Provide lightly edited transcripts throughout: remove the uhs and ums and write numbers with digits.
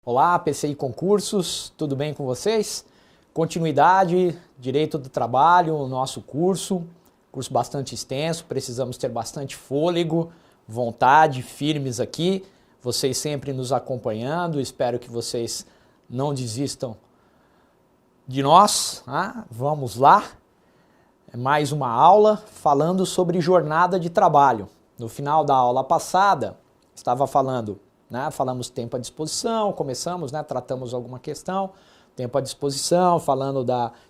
Olá, PCI Concursos, tudo bem com vocês? Continuidade, Direito do Trabalho, o nosso curso bastante extenso, precisamos ter bastante fôlego, vontade, firmes aqui, vocês sempre nos acompanhando, espero que vocês não desistam de nós, Vamos lá, mais uma aula falando sobre jornada de trabalho. No final da aula passada, estava falando, falamos tempo à disposição, começamos, tratamos alguma questão, tempo à disposição, falando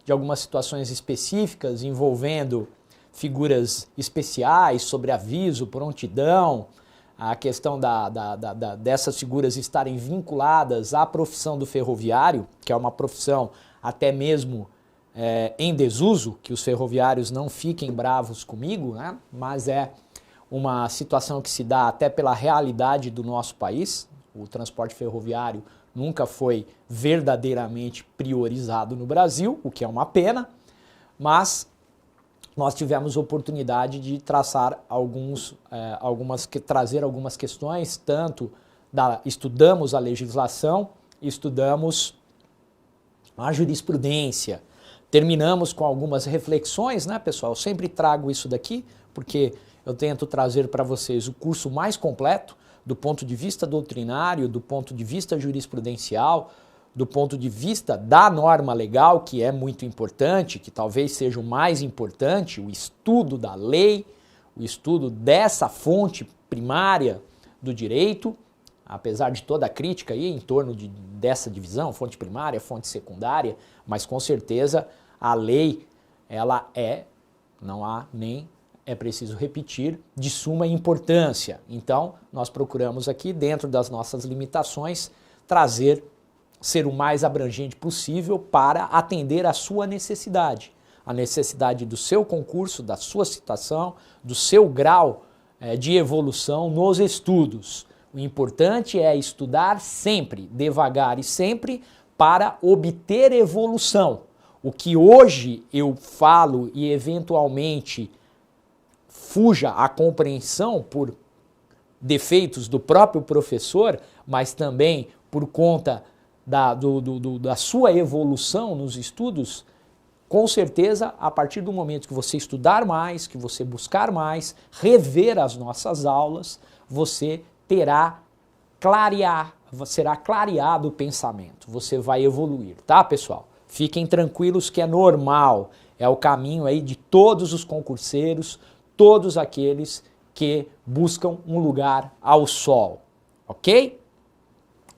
de algumas situações específicas envolvendo figuras especiais sobre aviso, prontidão, a questão dessas figuras estarem vinculadas à profissão do ferroviário, que é uma profissão até mesmo em desuso, que os ferroviários não fiquem bravos comigo, mas é uma situação que se dá até pela realidade do nosso país. O transporte ferroviário nunca foi verdadeiramente priorizado no Brasil, o que é uma pena, mas nós tivemos oportunidade de traçar trazer algumas questões, estudamos a legislação, estudamos a jurisprudência, terminamos com algumas reflexões, pessoal? Eu sempre trago isso daqui, porque eu tento trazer para vocês o curso mais completo, do ponto de vista doutrinário, do ponto de vista jurisprudencial, do ponto de vista da norma legal, que é muito importante, que talvez seja o mais importante, o estudo da lei, o estudo dessa fonte primária do direito, apesar de toda a crítica aí em torno dessa divisão, fonte primária, fonte secundária, mas com certeza a lei, ela é preciso repetir, de suma importância. Então, nós procuramos aqui, dentro das nossas limitações, ser o mais abrangente possível para atender a sua necessidade. A necessidade do seu concurso, da sua situação, do seu grau de evolução nos estudos. O importante é estudar sempre, devagar e sempre, para obter evolução. O que hoje eu falo e eventualmente fuja a compreensão por defeitos do próprio professor, mas também por conta da sua evolução nos estudos, com certeza, a partir do momento que você estudar mais, que você buscar mais, rever as nossas aulas, você será clareado o pensamento, você vai evoluir, tá, pessoal? Fiquem tranquilos que é normal, é o caminho aí de todos os concurseiros, todos aqueles que buscam um lugar ao sol, ok?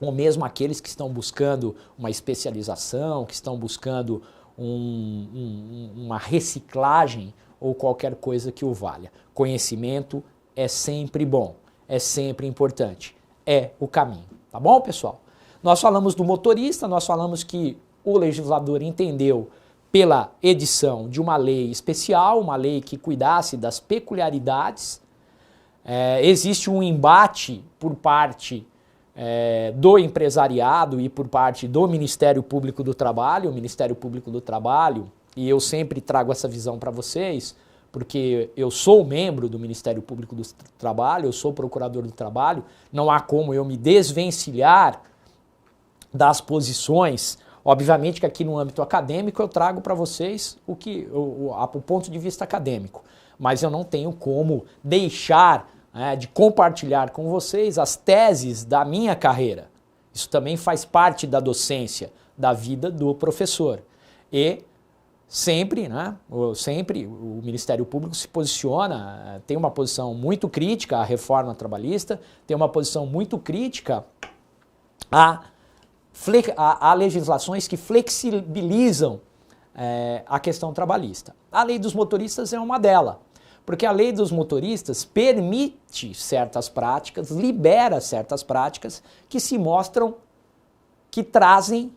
Ou mesmo aqueles que estão buscando uma especialização, que estão buscando uma reciclagem ou qualquer coisa que o valha. Conhecimento é sempre bom, é sempre importante, é o caminho, tá bom, pessoal? Nós falamos do motorista, nós falamos que o legislador entendeu pela edição de uma lei especial, uma lei que cuidasse das peculiaridades. Existe um embate por parte do empresariado e por parte do Ministério Público do Trabalho. O Ministério Público do Trabalho, e eu sempre trago essa visão para vocês, porque eu sou membro do Ministério Público do Trabalho, eu sou procurador do trabalho, não há como eu me desvencilhar das posições. Obviamente que aqui no âmbito acadêmico eu trago para vocês o ponto de vista acadêmico, mas eu não tenho como deixar de compartilhar com vocês as teses da minha carreira. Isso também faz parte da docência, da vida do professor. E sempre o Ministério Público se posiciona, tem uma posição muito crítica à reforma trabalhista, tem uma posição muito crítica a legislações que flexibilizam a questão trabalhista. A lei dos motoristas é uma delas, porque a lei dos motoristas permite certas práticas, libera certas práticas que se mostram que trazem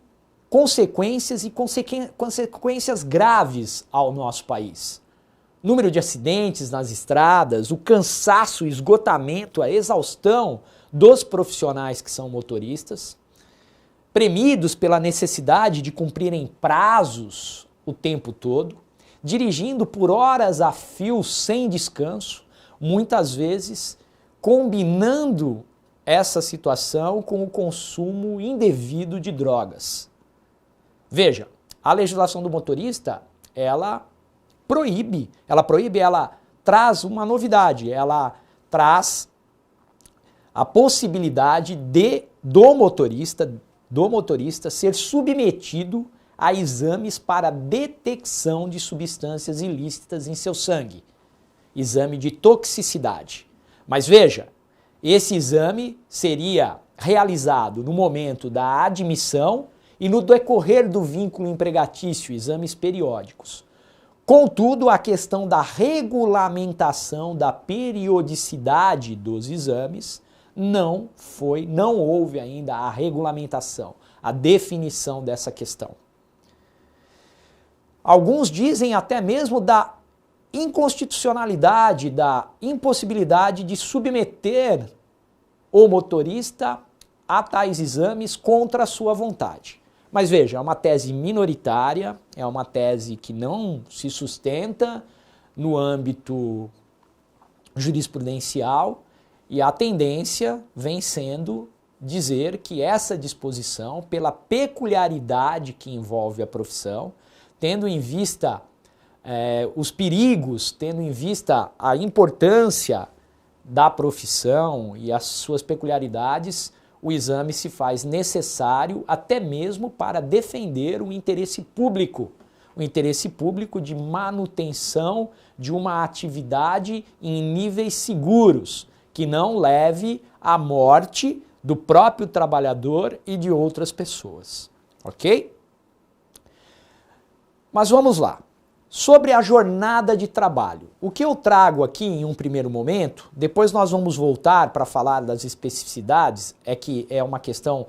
consequências e consequências graves ao nosso país. Número de acidentes nas estradas, o cansaço, o esgotamento, a exaustão dos profissionais que são motoristas, premidos pela necessidade de cumprirem prazos o tempo todo, dirigindo por horas a fio sem descanso, muitas vezes combinando essa situação com o consumo indevido de drogas. Veja, a legislação do motorista, ela traz uma novidade, ela traz a possibilidade do motorista ser submetido a exames para detecção de substâncias ilícitas em seu sangue, exame de toxicidade. Mas veja, esse exame seria realizado no momento da admissão e no decorrer do vínculo empregatício, exames periódicos. Contudo, a questão da regulamentação da periodicidade dos exames não houve ainda a regulamentação, a definição dessa questão. Alguns dizem até mesmo da inconstitucionalidade, da impossibilidade de submeter o motorista a tais exames contra a sua vontade. Mas veja, é uma tese minoritária, é uma tese que não se sustenta no âmbito jurisprudencial e a tendência vem sendo dizer que essa disposição, pela peculiaridade que envolve a profissão, tendo em vista os perigos, tendo em vista a importância da profissão e as suas peculiaridades, o exame se faz necessário até mesmo para defender o interesse público de manutenção de uma atividade em níveis seguros, que não leve à morte do próprio trabalhador e de outras pessoas, ok? Mas vamos lá. Sobre a jornada de trabalho. O que eu trago aqui em um primeiro momento, depois nós vamos voltar para falar das especificidades, é que é uma questão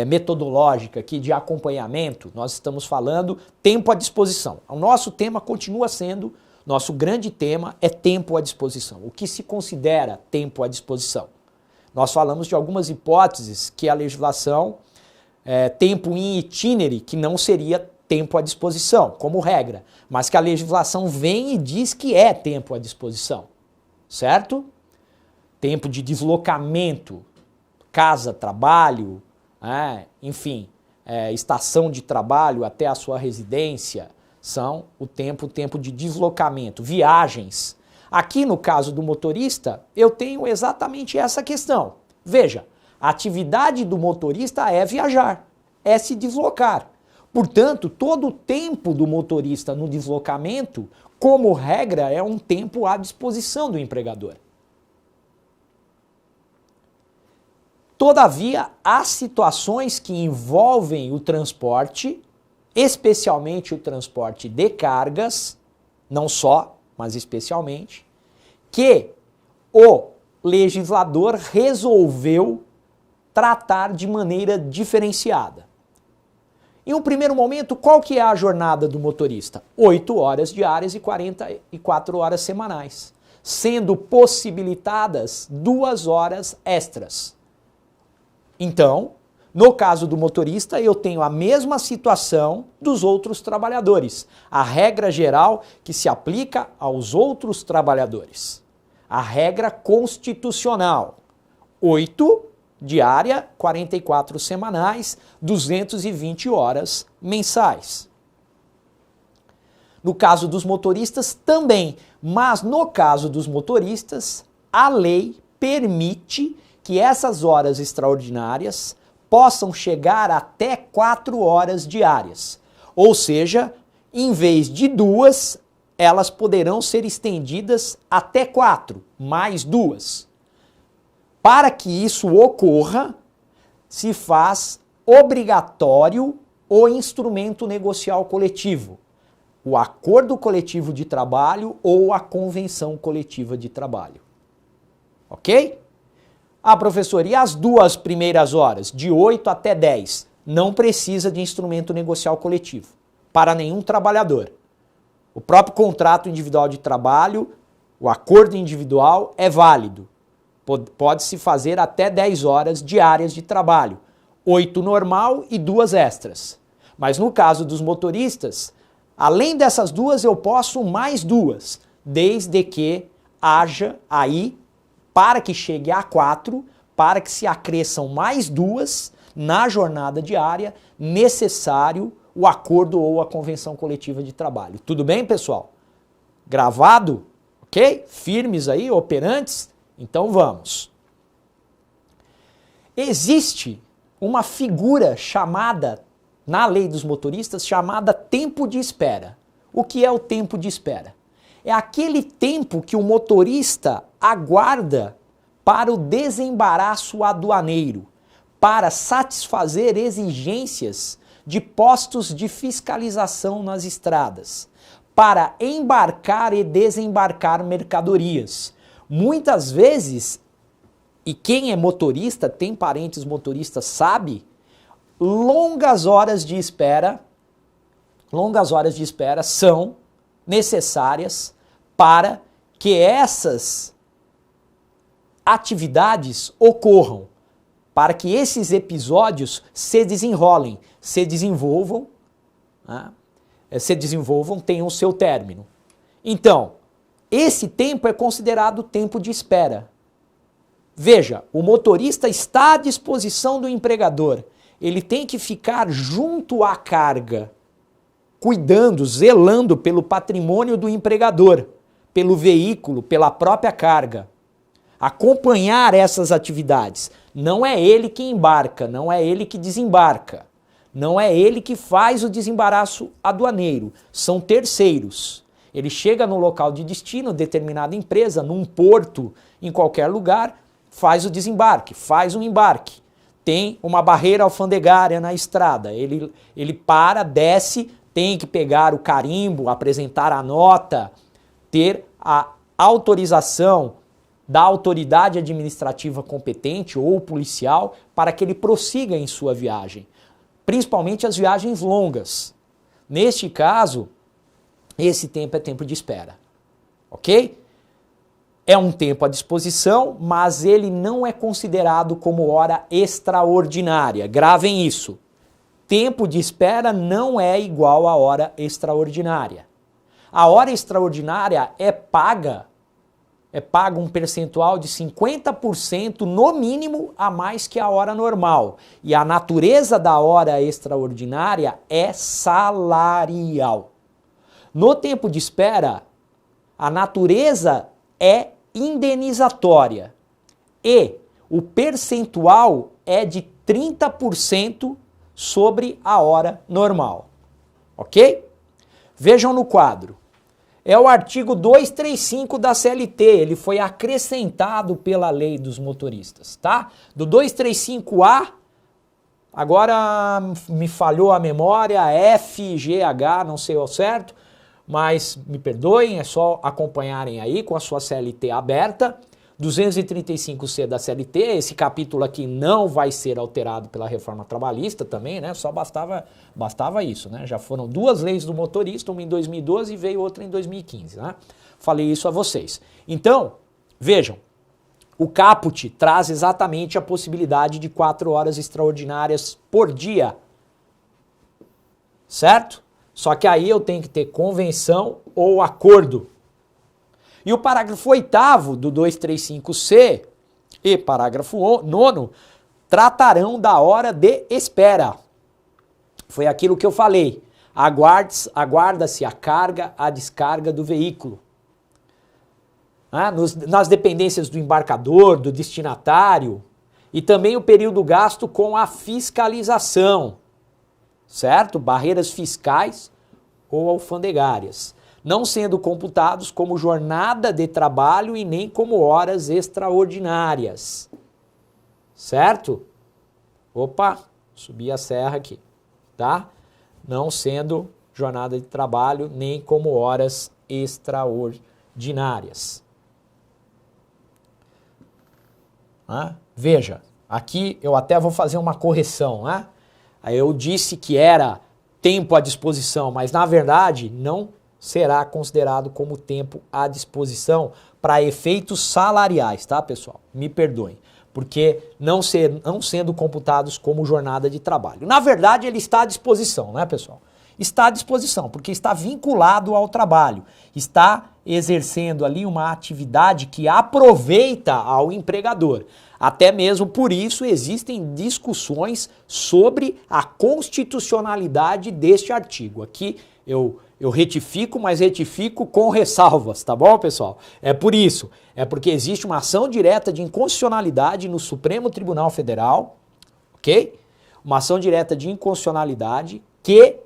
metodológica aqui de acompanhamento, nós estamos falando tempo à disposição. O nosso tema continua sendo, nosso grande tema é tempo à disposição. O que se considera tempo à disposição? Nós falamos de algumas hipóteses que a legislação, tempo in itinere, que não seria tempo à disposição, como regra, mas que a legislação vem e diz que é tempo à disposição, certo? Tempo de deslocamento, casa, trabalho, enfim, estação de trabalho até a sua residência, são o tempo de deslocamento, viagens. Aqui no caso do motorista, eu tenho exatamente essa questão. Veja, a atividade do motorista é viajar, é se deslocar. Portanto, todo o tempo do motorista no deslocamento, como regra, é um tempo à disposição do empregador. Todavia, há situações que envolvem o transporte, especialmente o transporte de cargas, não só, mas especialmente, que o legislador resolveu tratar de maneira diferenciada. Em um primeiro momento, qual que é a jornada do motorista? 8 horas diárias e 44 horas semanais, sendo possibilitadas 2 horas extras. Então, no caso do motorista, eu tenho a mesma situação dos outros trabalhadores. A regra geral que se aplica aos outros trabalhadores. A regra constitucional. 8 diária, 44 semanais, 220 horas mensais. No caso dos motoristas também, mas no caso dos motoristas, a lei permite que essas horas extraordinárias possam chegar até 4 horas diárias. Ou seja, em vez de 2, elas poderão ser estendidas até 4, mais 2. Para que isso ocorra, se faz obrigatório o instrumento negocial coletivo, o acordo coletivo de trabalho ou a convenção coletiva de trabalho. Ok? Ah, professor, e as 2 primeiras horas, de 8 até 10, não precisa de instrumento negocial coletivo para nenhum trabalhador. O próprio contrato individual de trabalho, o acordo individual é válido. Pode-se fazer até 10 horas diárias de trabalho, 8 normal e 2 extras. Mas no caso dos motoristas, além dessas 2, eu posso mais 2, desde que haja aí, para que chegue a 4, para que se acresçam mais 2 na jornada diária, necessário o acordo ou a convenção coletiva de trabalho. Tudo bem, pessoal? Gravado? Ok? Firmes aí, operantes? Então vamos. Existe uma figura chamada, na lei dos motoristas, chamada tempo de espera. O que é o tempo de espera? É aquele tempo que o motorista aguarda para o desembaraço aduaneiro, para satisfazer exigências de postos de fiscalização nas estradas, para embarcar e desembarcar mercadorias. Muitas vezes, e quem é motorista, tem parentes motoristas, sabe, longas horas de espera são necessárias para que essas atividades ocorram, para que esses episódios se desenrolem, se desenvolvam, tenham seu término. Então, esse tempo é considerado tempo de espera. Veja, o motorista está à disposição do empregador. Ele tem que ficar junto à carga, cuidando, zelando pelo patrimônio do empregador, pelo veículo, pela própria carga. Acompanhar essas atividades. Não é ele que embarca, não é ele que desembarca. Não é ele que faz o desembaraço aduaneiro. São terceiros. Ele chega no local de destino, determinada empresa, num porto, em qualquer lugar, faz o desembarque, faz um embarque. Tem uma barreira alfandegária na estrada. Ele para, desce, tem que pegar o carimbo, apresentar a nota, ter a autorização da autoridade administrativa competente ou policial para que ele prossiga em sua viagem, principalmente as viagens longas. Neste caso, esse tempo é tempo de espera, ok? É um tempo à disposição, mas ele não é considerado como hora extraordinária. Gravem isso. Tempo de espera não é igual à hora extraordinária. A hora extraordinária é pago um percentual de 50% no mínimo a mais que a hora normal. E a natureza da hora extraordinária é salarial. No tempo de espera, a natureza é indenizatória e o percentual é de 30% sobre a hora normal. Ok? Vejam no quadro. É o artigo 235 da CLT, ele foi acrescentado pela lei dos motoristas, tá? Do 235A, agora me falhou a memória, FGH, não sei ao certo, mas me perdoem, é só acompanharem aí com a sua CLT aberta. 235C da CLT, esse capítulo aqui não vai ser alterado pela reforma trabalhista também, né? Só bastava isso, né? Já foram 2 leis do motorista, uma em 2012 e veio outra em 2015, né? Falei isso a vocês. Então, vejam, o caput traz exatamente a possibilidade de 4 horas extraordinárias por dia, certo? Só que aí eu tenho que ter convenção ou acordo. E o parágrafo 8º do 235C e parágrafo 9º tratarão da hora de espera. Foi aquilo que eu falei. Aguarda-se a carga, a descarga do veículo. Nas dependências do embarcador, do destinatário, e também o período gasto com a fiscalização, certo? Barreiras fiscais ou alfandegárias, não sendo computados como jornada de trabalho e nem como horas extraordinárias, certo? Opa, subi a serra aqui, tá? Não sendo jornada de trabalho nem como horas extraordinárias. Veja, aqui eu até vou fazer uma correção, né? Aí eu disse que era tempo à disposição, mas na verdade não será considerado como tempo à disposição para efeitos salariais, tá, pessoal? Me perdoem, porque não sendo computados como jornada de trabalho. Na verdade, ele está à disposição, né, pessoal? está à disposição, porque está vinculado ao trabalho, está exercendo ali uma atividade que aproveita ao empregador. Até mesmo por isso existem discussões sobre a constitucionalidade deste artigo. Aqui eu retifico, mas retifico com ressalvas, tá bom, pessoal? É por isso, é porque existe uma ação direta de inconstitucionalidade no Supremo Tribunal Federal, ok? Uma ação direta de inconstitucionalidade que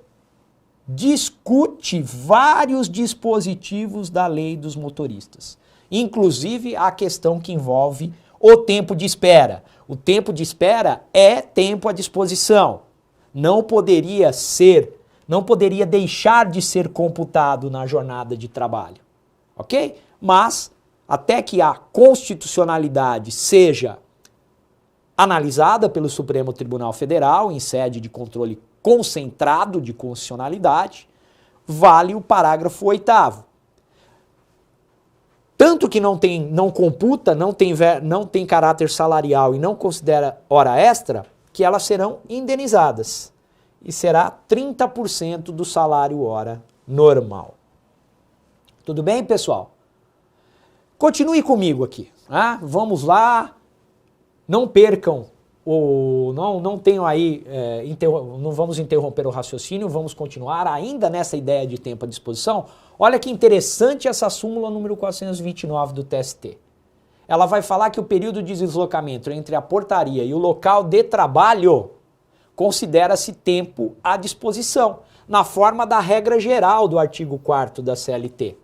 discute vários dispositivos da lei dos motoristas, inclusive a questão que envolve o tempo de espera. O tempo de espera é tempo à disposição. Não poderia deixar de ser computado na jornada de trabalho, ok? Mas, até que a constitucionalidade seja analisada pelo Supremo Tribunal Federal em sede de controle concentrado de constitucionalidade, vale o parágrafo 8º. Tanto que não computa, não tem caráter salarial e não considera hora extra, que elas serão indenizadas. E será 30% do salário hora normal. Tudo bem, pessoal? Continue comigo aqui. Ah, vamos lá. Não percam, não tenham aí, não vamos interromper o raciocínio, vamos continuar ainda nessa ideia de tempo à disposição. Olha que interessante essa súmula número 429 do TST. Ela vai falar que o período de deslocamento entre a portaria e o local de trabalho considera-se tempo à disposição, na forma da regra geral do artigo 4º da CLT.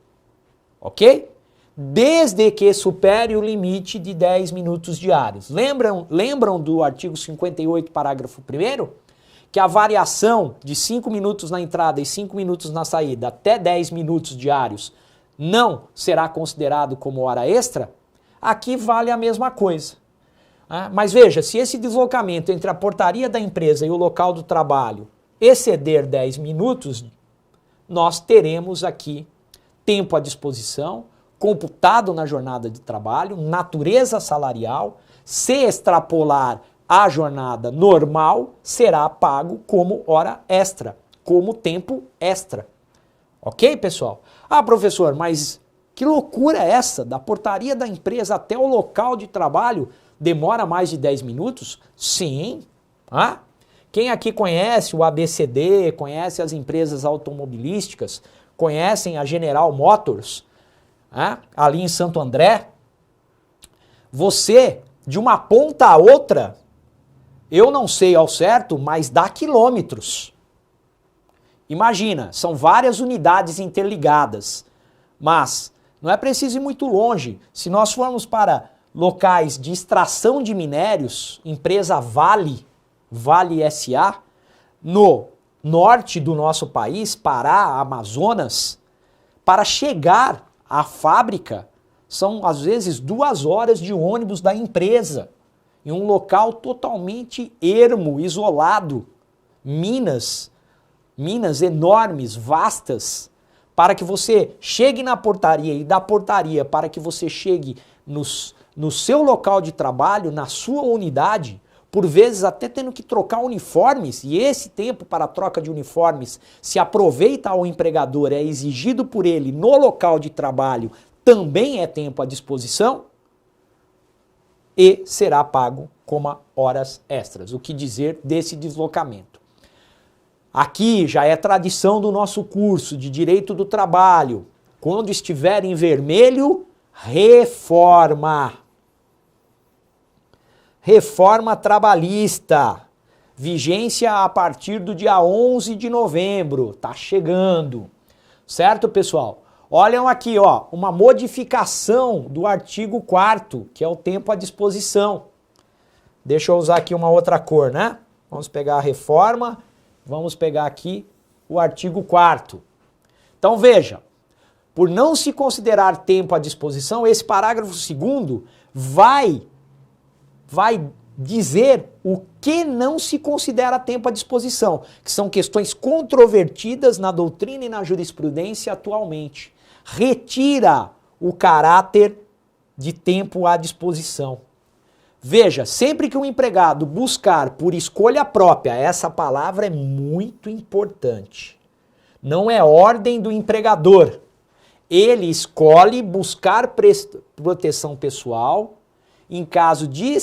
Ok? Desde que supere o limite de 10 minutos diários. Lembram do artigo 58, parágrafo 1º? Que a variação de 5 minutos na entrada e 5 minutos na saída até 10 minutos diários não será considerado como hora extra? Aqui vale a mesma coisa. Mas veja, se esse deslocamento entre a portaria da empresa e o local do trabalho exceder 10 minutos, nós teremos aqui tempo à disposição, computado na jornada de trabalho, natureza salarial. Se extrapolar a jornada normal, será pago como hora extra, como tempo extra. Ok, pessoal? Ah, professor, mas que loucura é essa? Da portaria da empresa até o local de trabalho demora mais de 10 minutos? Sim. Quem aqui conhece o ABCD, conhece as empresas automobilísticas, conhecem a General Motors, ali em Santo André, você, de uma ponta a outra, eu não sei ao certo, mas dá quilômetros. Imagina, são várias unidades interligadas, mas não é preciso ir muito longe. Se nós formos para locais de extração de minérios, empresa Vale SA, no norte do nosso país, Pará, Amazonas, para chegar à fábrica, são às vezes 2 horas de ônibus da empresa, em um local totalmente ermo, isolado, minas enormes, vastas, para que você chegue na portaria e da portaria para que você chegue no seu local de trabalho, na sua unidade, por vezes até tendo que trocar uniformes, e esse tempo para a troca de uniformes se aproveita ao empregador, é exigido por ele no local de trabalho, também é tempo à disposição e será pago como horas extras. O que dizer desse deslocamento? Aqui já é tradição do nosso curso de Direito do Trabalho. Quando estiver em vermelho, reforma. Reforma trabalhista. Vigência a partir do dia 11 de novembro. Tá chegando. Certo, pessoal? Olham aqui, ó, uma modificação do artigo 4º, que é o tempo à disposição. Deixa eu usar aqui uma outra cor, né? Vamos pegar a reforma, vamos pegar aqui o artigo 4º. Então veja, por não se considerar tempo à disposição, esse parágrafo 2º vai dizer o que não se considera tempo à disposição, que são questões controvertidas na doutrina e na jurisprudência atualmente. Retira o caráter de tempo à disposição. Veja, sempre que um empregado buscar por escolha própria, essa palavra é muito importante. não é ordem do empregador. Ele escolhe buscar proteção pessoal em caso de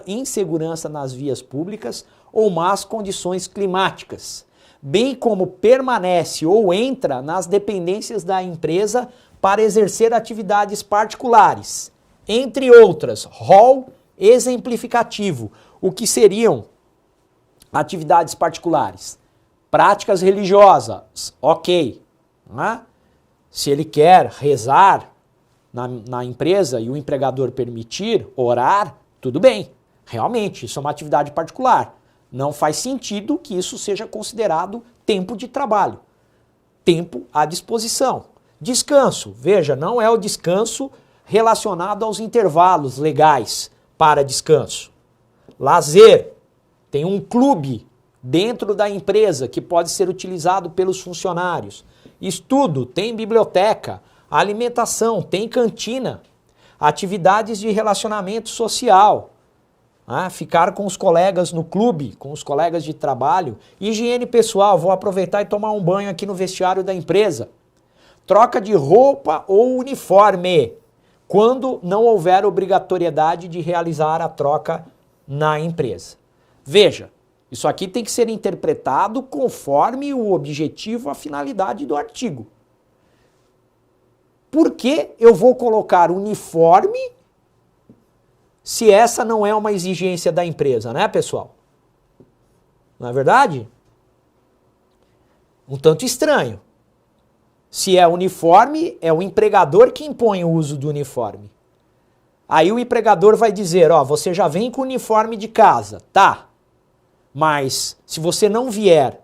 insegurança nas vias públicas ou más condições climáticas, bem como permanece ou entra nas dependências da empresa para exercer atividades particulares, entre outras, rol exemplificativo. O que seriam atividades particulares? Práticas religiosas, ok. Né? Se ele quer rezar na empresa e o empregador permitir orar, tudo bem. Realmente, isso é uma atividade particular. Não faz sentido que isso seja considerado tempo de trabalho. Tempo à disposição. Descanso, veja, não é o descanso relacionado aos intervalos legais para descanso. Lazer, tem um clube dentro da empresa que pode ser utilizado pelos funcionários. Estudo, tem biblioteca. Alimentação, tem cantina. Atividades de relacionamento social. Ficar com os colegas no clube, com os colegas de trabalho. Higiene pessoal, vou aproveitar e tomar um banho aqui no vestiário da empresa. Troca de roupa ou uniforme, quando não houver obrigatoriedade de realizar a troca na empresa. Veja, isso aqui tem que ser interpretado conforme o objetivo, a finalidade do artigo. Por que eu vou colocar uniforme se essa não é uma exigência da empresa, né, pessoal? Não é verdade? Um tanto estranho. Se é uniforme, é o empregador que impõe o uso do uniforme. Aí o empregador vai dizer, ó, você já vem com o uniforme de casa, tá? Mas se você não vier,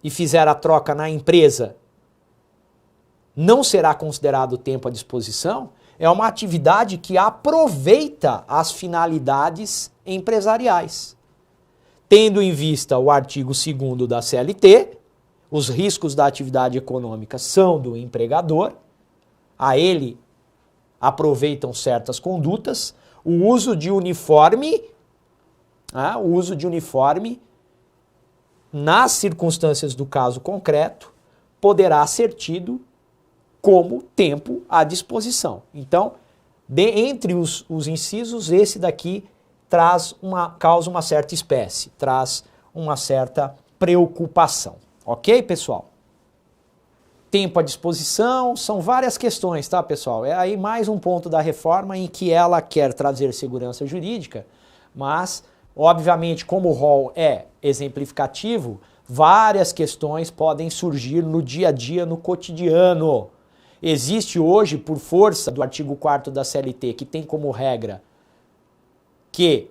e fizer a troca na empresa, não será considerado tempo à disposição. É uma atividade que aproveita as finalidades empresariais. Tendo em vista o artigo 2º da CLT, os riscos da atividade econômica são do empregador, a ele aproveitam certas condutas, o uso de uniforme nas circunstâncias do caso concreto poderá ser tido como tempo à disposição. Então, entre os incisos, esse daqui causa uma certa espécie, traz uma certa preocupação. Ok, pessoal? Tempo à disposição, são várias questões, tá, pessoal? É aí mais um ponto da reforma em que ela quer trazer segurança jurídica, mas, obviamente, como o rol é exemplificativo, várias questões podem surgir no dia a dia, no cotidiano. Existe hoje, por força do artigo 4º da CLT, que tem como regra que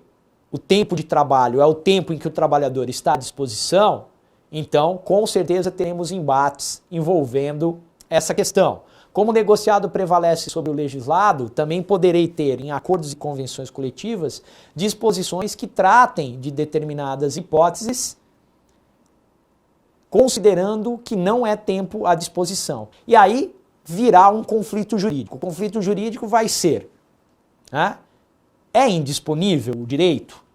o tempo de trabalho é o tempo em que o trabalhador está à disposição, então, com certeza, teremos embates envolvendo essa questão. Como o negociado prevalece sobre o legislado, também poderei ter, em acordos e convenções coletivas, disposições que tratem de determinadas hipóteses, considerando que não é tempo à disposição. E aí virá um conflito jurídico. O conflito jurídico vai ser, é indisponível o direito?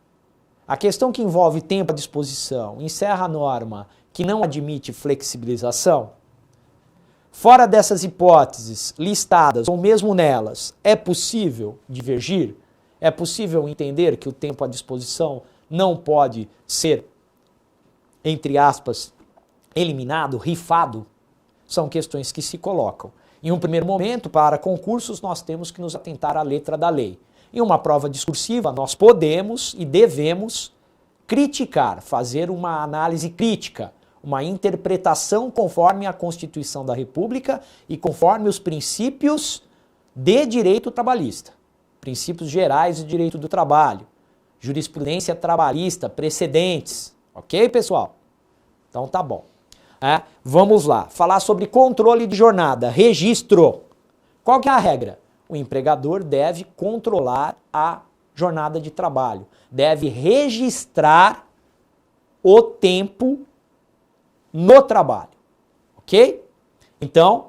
A questão que envolve tempo à disposição encerra a norma que não admite flexibilização? Fora dessas hipóteses listadas, ou mesmo nelas, é possível divergir? É possível entender que o tempo à disposição não pode ser, entre aspas, eliminado, rifado? São questões que se colocam. Em um primeiro momento, para concursos, nós temos que nos atentar à letra da lei. Em uma prova discursiva, nós podemos e devemos criticar, fazer uma análise crítica, uma interpretação conforme a Constituição da República e conforme os princípios de direito trabalhista, princípios gerais de direito do trabalho, jurisprudência trabalhista, precedentes. Ok, pessoal? Então tá bom. Vamos lá, falar sobre controle de jornada, registro. Qual que é a regra? O empregador deve controlar a jornada de trabalho, deve registrar o tempo no trabalho, ok? Então,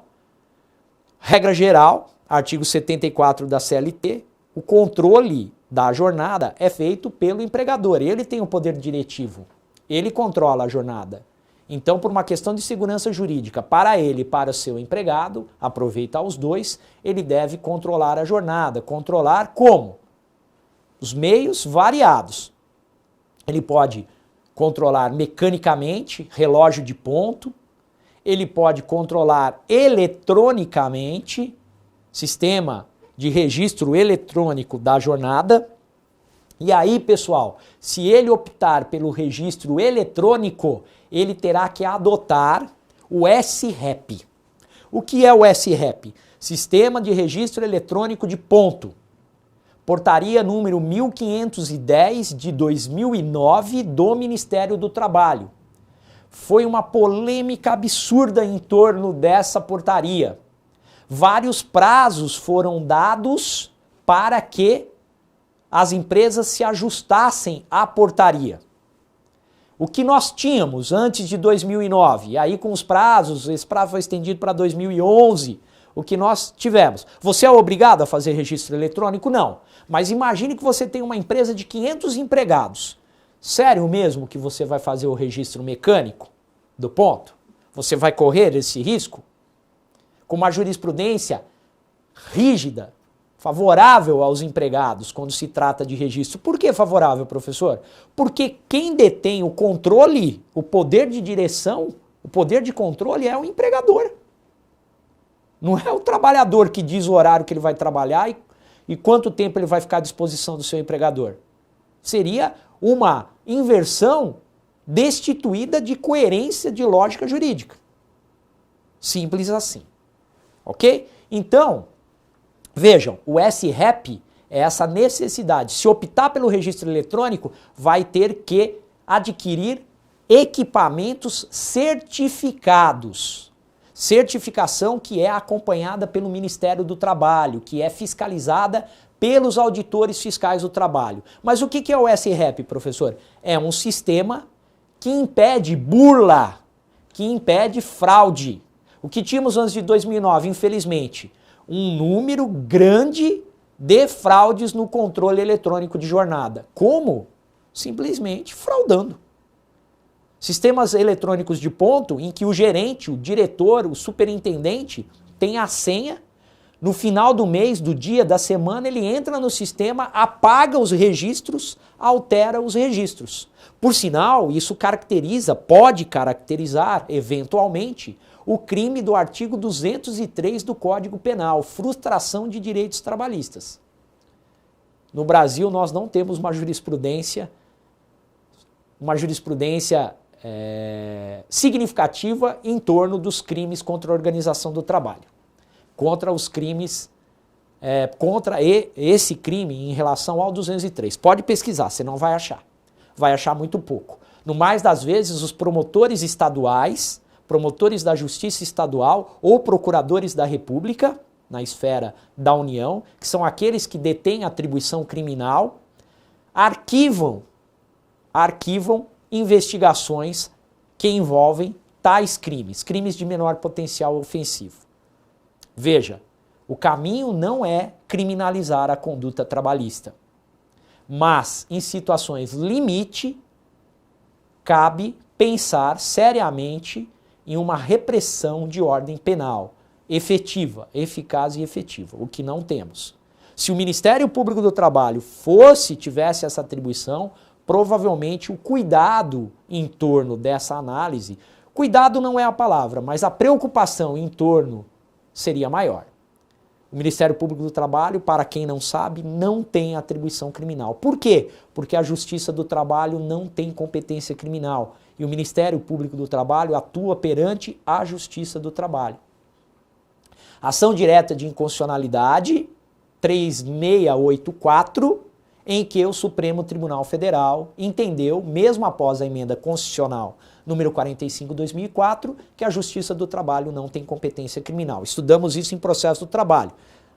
regra geral, artigo 74 da CLT, o controle da jornada é feito pelo empregador, ele tem o poder diretivo, ele controla a jornada. Então, por uma questão de segurança jurídica, para ele e para o seu empregado, aproveitar os dois, ele deve controlar a jornada. Controlar como? Os meios variados. Ele pode controlar mecanicamente, relógio de ponto, ele pode controlar eletronicamente, sistema de registro eletrônico da jornada. E aí, pessoal, se ele optar pelo registro eletrônico, ele terá que adotar o SREP. O que é o SREP? Sistema de Registro Eletrônico de Ponto. Portaria número 1510 de 2009 do Ministério do Trabalho. Foi uma polêmica absurda em torno dessa portaria. Vários prazos foram dados para que as empresas se ajustassem à portaria. O que nós tínhamos antes de 2009, e aí com os prazos, esse prazo foi estendido para 2011, o que nós tivemos? Você é obrigado a fazer registro eletrônico? Não. Mas imagine que você tem uma empresa de 500 empregados. Sério mesmo que você vai fazer o registro mecânico do ponto? Você vai correr esse risco? Com uma jurisprudência rígida, favorável aos empregados quando se trata de registro. Por que favorável, professor? Porque quem detém o controle, o poder de direção, o poder de controle é o empregador. Não é o trabalhador que diz o horário que ele vai trabalhar e quanto tempo ele vai ficar à disposição do seu empregador. Seria uma inversão destituída de coerência de lógica jurídica. Simples assim. Ok? Então, vejam, o SREP é essa necessidade. Se optar pelo registro eletrônico, vai ter que adquirir equipamentos certificados. Certificação que é acompanhada pelo Ministério do Trabalho, que é fiscalizada pelos auditores fiscais do trabalho. Mas o que é o SREP, professor? É um sistema que impede burla, que impede fraude. O que tínhamos antes de 2009, infelizmente, um número grande de fraudes no controle eletrônico de jornada. Como? Simplesmente fraudando. Sistemas eletrônicos de ponto em que o gerente, o diretor, o superintendente tem a senha, no final do mês, do dia, da semana, ele entra no sistema, apaga os registros, altera os registros. Por sinal, isso pode caracterizar, eventualmente, o crime do artigo 203 do Código Penal, frustração de direitos trabalhistas. No Brasil, nós não temos uma jurisprudência significativa em torno dos crimes contra a organização do trabalho. Contra os crimes, contra esse crime em relação ao 203. Pode pesquisar, você não vai achar. Vai achar muito pouco. No mais das vezes, os promotores estaduais, promotores da Justiça Estadual ou procuradores da República, na esfera da União, que são aqueles que detêm atribuição criminal, arquivam investigações que envolvem tais crimes, crimes de menor potencial ofensivo. Veja, o caminho não é criminalizar a conduta trabalhista, mas em situações limite, cabe pensar seriamente em uma repressão de ordem penal, efetiva, eficaz e efetiva, o que não temos. Se o Ministério Público do Trabalho tivesse essa atribuição, provavelmente o cuidado em torno dessa análise, cuidado não é a palavra, mas a preocupação em torno seria maior. O Ministério Público do Trabalho, para quem não sabe, não tem atribuição criminal. Por quê? Porque a Justiça do Trabalho não tem competência criminal. E o Ministério Público do Trabalho atua perante a Justiça do Trabalho. Ação direta de inconstitucionalidade 3684, em que o Supremo Tribunal Federal entendeu, mesmo após a emenda constitucional número 45/2004, que a Justiça do Trabalho não tem competência criminal. Estudamos isso em Processo do Trabalho.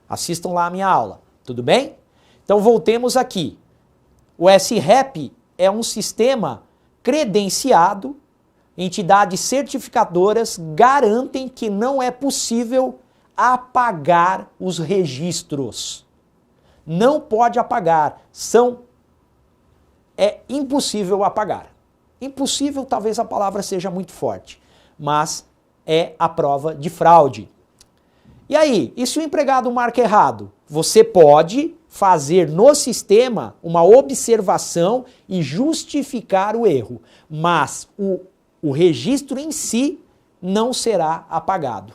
Assistam lá a minha aula, tudo bem? Então voltemos aqui. O SREP é um sistema credenciado, entidades certificadoras garantem que não é possível apagar os registros. Não pode apagar, é impossível apagar. impossível talvez a palavra seja muito forte, mas é a prova de fraude. E aí, e se o empregado marca errado? Você pode fazer no sistema uma observação e justificar o erro, mas o registro em si não será apagado.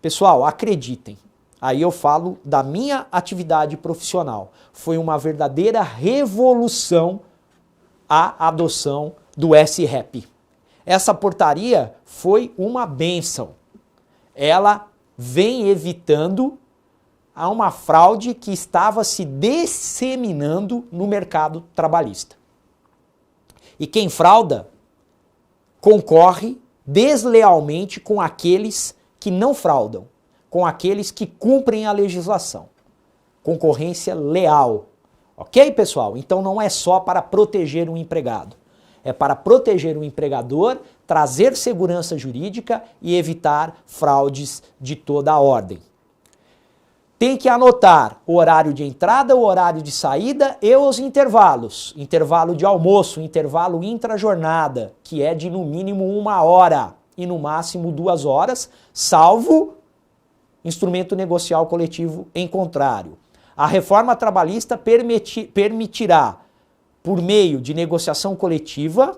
Pessoal, acreditem, aí eu falo da minha atividade profissional. Foi uma verdadeira revolução a adoção do SREP. Essa portaria foi uma bênção. Ela vem evitando uma fraude que estava se disseminando no mercado trabalhista. E quem frauda concorre deslealmente com aqueles que não fraudam, com aqueles que cumprem a legislação. Concorrência leal. Ok, pessoal? Então não é só para proteger um empregado. É para proteger o empregador, trazer segurança jurídica e evitar fraudes de toda a ordem. Tem que anotar o horário de entrada, o horário de saída e os intervalos. Intervalo de almoço, intervalo intrajornada, que é de no mínimo 1 hora e no máximo 2 horas, salvo instrumento negocial coletivo em contrário. A reforma trabalhista permitirá, por meio de negociação coletiva,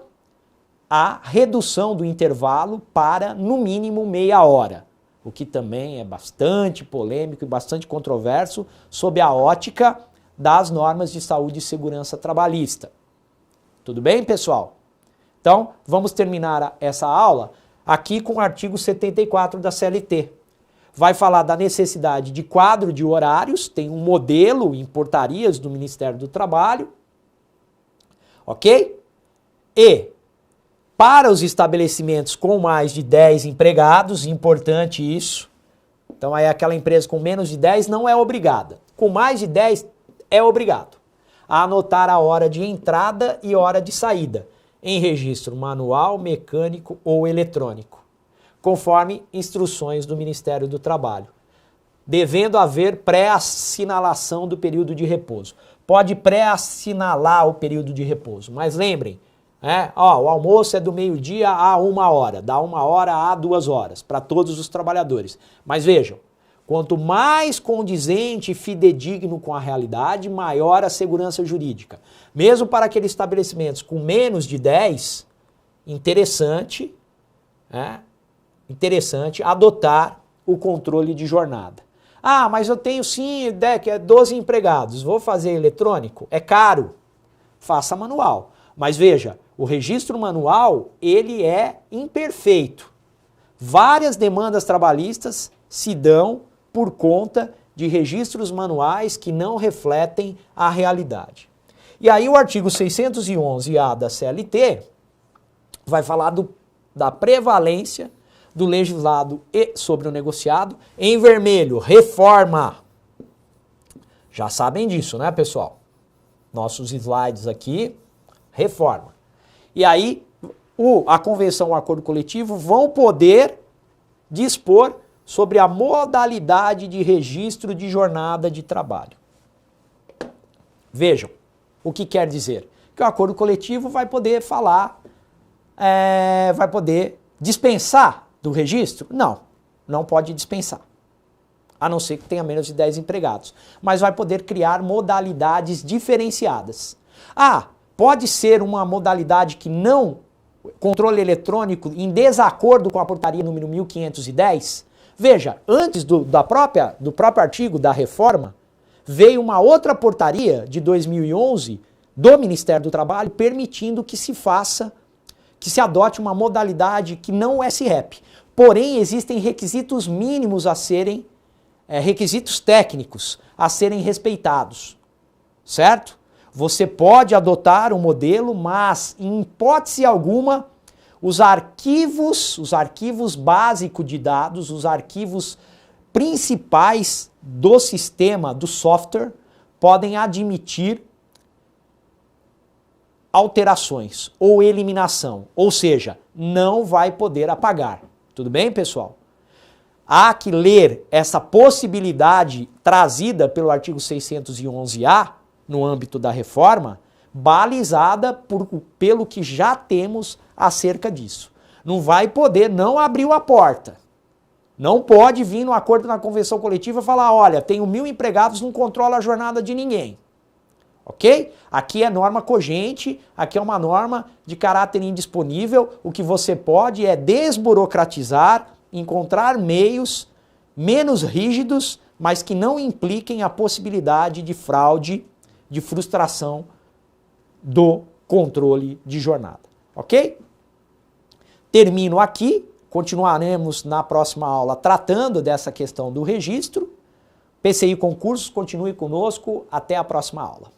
a redução do intervalo para no mínimo meia hora. O que também é bastante polêmico e bastante controverso sob a ótica das normas de saúde e segurança trabalhista. Tudo bem, pessoal? Então, vamos terminar essa aula aqui com o artigo 74 da CLT. Vai falar da necessidade de quadro de horários, tem um modelo em portarias do Ministério do Trabalho, ok? E para os estabelecimentos com mais de 10 empregados, importante isso. Então aí aquela empresa com menos de 10 não é obrigada. Com mais de 10 é obrigado a anotar a hora de entrada e hora de saída em registro manual, mecânico ou eletrônico, conforme instruções do Ministério do Trabalho, devendo haver pré-assinalação do período de repouso. Pode pré-assinalar o período de repouso, mas lembrem, o almoço é do meio-dia a 1 hora, da 1 hora a 2 horas, para todos os trabalhadores. Mas vejam, quanto mais condizente e fidedigno com a realidade, maior a segurança jurídica. Mesmo para aqueles estabelecimentos com menos de 10, interessante adotar o controle de jornada. Ah, mas eu tenho sim 12 empregados, vou fazer eletrônico? É caro, faça manual. Mas veja, o registro manual, ele é imperfeito. Várias demandas trabalhistas se dão por conta de registros manuais que não refletem a realidade. E aí o artigo 611-A da CLT vai falar da prevalência do legislado e sobre o negociado. Em vermelho, reforma. Já sabem disso, né, pessoal? Nossos slides aqui, reforma. E aí, a convenção ou acordo coletivo vão poder dispor sobre a modalidade de registro de jornada de trabalho. Vejam, o que quer dizer? Que o acordo coletivo vai poder falar, vai poder dispensar do registro? Não, não pode dispensar, a não ser que tenha menos de 10 empregados. Mas vai poder criar modalidades diferenciadas. Pode ser uma modalidade que não, controle eletrônico, em desacordo com a portaria número 1510? Veja, antes do próprio artigo da reforma, veio uma outra portaria de 2011 do Ministério do Trabalho permitindo que se adote uma modalidade que não é SREP. Porém, existem requisitos mínimos a serem, requisitos técnicos a serem respeitados, certo? Você pode adotar um modelo, mas em hipótese alguma, os arquivos básicos de dados, os arquivos principais do sistema, do software, podem admitir alterações ou eliminação, ou seja, não vai poder apagar. Tudo bem, pessoal? Há que ler essa possibilidade trazida pelo artigo 611-A, no âmbito da reforma, balizada pelo que já temos acerca disso. Não vai poder, não abriu a porta. Não pode vir no acordo na convenção coletiva e falar, olha, tenho 1.000 empregados, não controla a jornada de ninguém. Ok? Aqui é norma cogente, aqui é uma norma de caráter indisponível. O que você pode é desburocratizar, encontrar meios menos rígidos, mas que não impliquem a possibilidade de fraude, de frustração do controle de jornada. Ok? Termino aqui, continuaremos na próxima aula tratando dessa questão do registro. PCI Concursos, continue conosco, até a próxima aula.